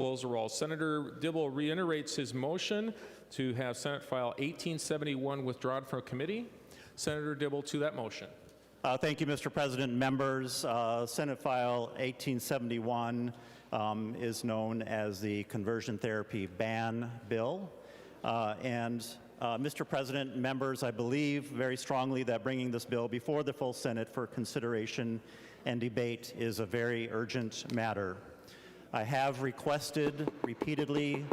Close the roll. Senator Dibble reiterates his motion to have Senate File 1871 withdrawn from committee. Senator Dibble to that motion. Thank you, Mr. President. Members, Senate File 1871 is known as the Conversion Therapy Ban Bill. Mr. President, members, I believe very strongly that bringing this bill before the full Senate for consideration and debate is a very urgent matter. I have requested repeatedly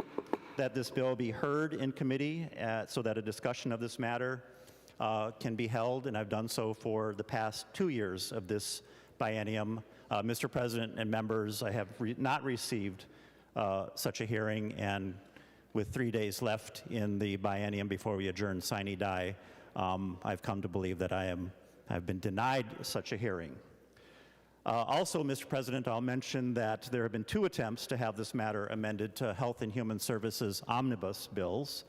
that this bill be heard in committee so that a discussion of this matter can be held, and I've done so for the past 2 years of this biennium. Mr. President and members, I have not received such a hearing, and with 3 days left in the biennium before we adjourn sine die, I've come to believe that I've been denied such a hearing. Also, Mr. President, I'll mention that there have been 2 attempts to have this matter amended to Health and Human Services omnibus bills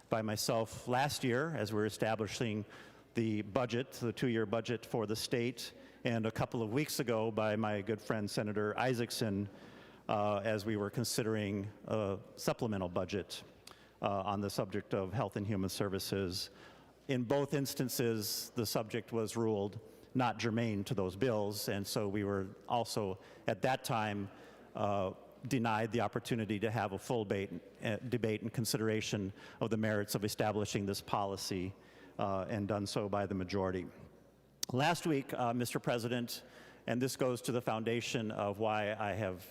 by myself last year as we were establishing the budget, the 2-year budget for the state, and a couple of weeks ago by my good friend Senator Isaacson as we were considering a supplemental budget on the subject of Health and Human Services. In both instances, the subject was ruled not germane to those bills, and so we were also at that time denied the opportunity to have a full debate and consideration of the merits of establishing this policy, and done so by the majority. Last week, Mr. President, and this goes to the foundation of why I have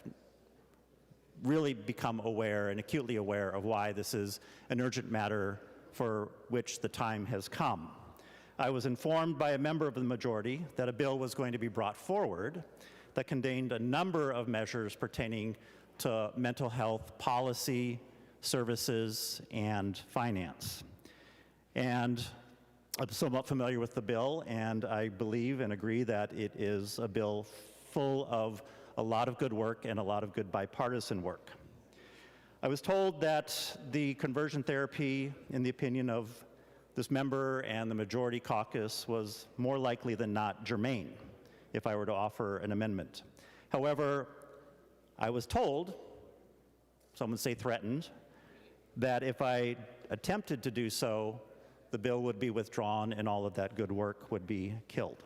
really become aware and acutely aware of why this is an urgent matter for which the time has come. I was informed by a member of the majority that a bill was going to be brought forward that contained a number of measures pertaining to mental health policy, services, and finance. And I'm somewhat familiar with the bill, and I believe and agree that it is a bill full of a lot of good work and a lot of good bipartisan work. I was told that the conversion therapy, in the opinion of this member and the majority caucus, was more likely than not germane if I were to offer an amendment. However, I was told, some would say threatened, that if I attempted to do so, the bill would be withdrawn and all of that good work would be killed.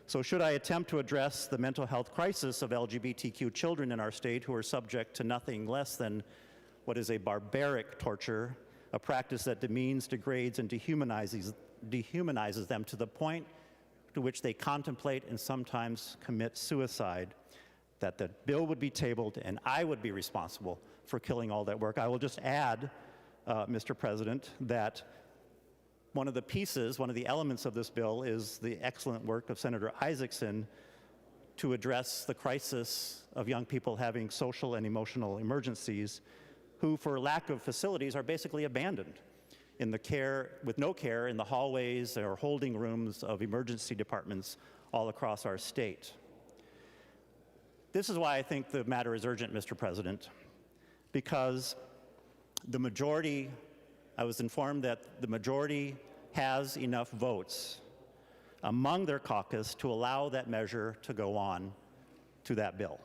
So should I attempt to address the mental health crisis of LGBTQ children in our state who are subject to nothing less than what is a barbaric torture, a practice that demeans, degrades, and dehumanizes them to the point to which they contemplate and sometimes commit suicide, that the bill would be tabled and I would be responsible for killing all that work. I will just add, Mr. President, that one of the pieces, one of the elements of this bill is the excellent work of Senator Isaacson to address the crisis of young people having social and emotional emergencies who, for lack of facilities, are basically abandoned in the care, with no care in the hallways or holding rooms of emergency departments all across our state. This is why I think the matter is urgent, Mr. President, because the majority, I was informed that the majority has enough votes among their caucus to allow that measure to go on to that bill.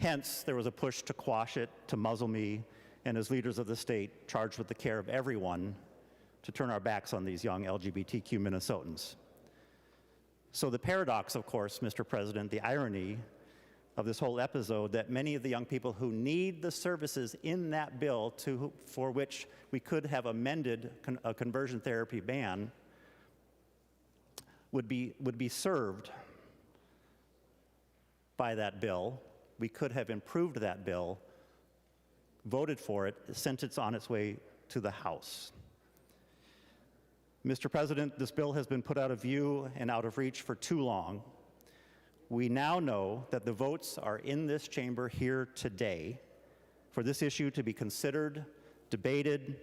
Hence, there was a push to quash it, to muzzle me, and as leaders of the state charged with the care of everyone, to turn our backs on these young LGBTQ Minnesotans. So the paradox, of course, Mr. President, the irony of this whole episode, that many of the young people who need the services in that bill for which we could have amended a conversion therapy ban would be served by that bill. We could have improved that bill, voted for it, sent it on its way to the House. Mr. President, this bill has been put out of view and out of reach for too long. We now know that the votes are in this chamber here today for this issue to be considered, debated,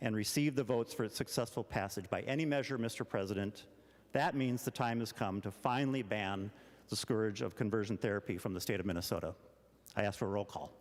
and receive the votes for its successful passage. By any measure, Mr. President, that means the time has come to finally ban the scourge of conversion therapy from the state of Minnesota. I ask for a roll call.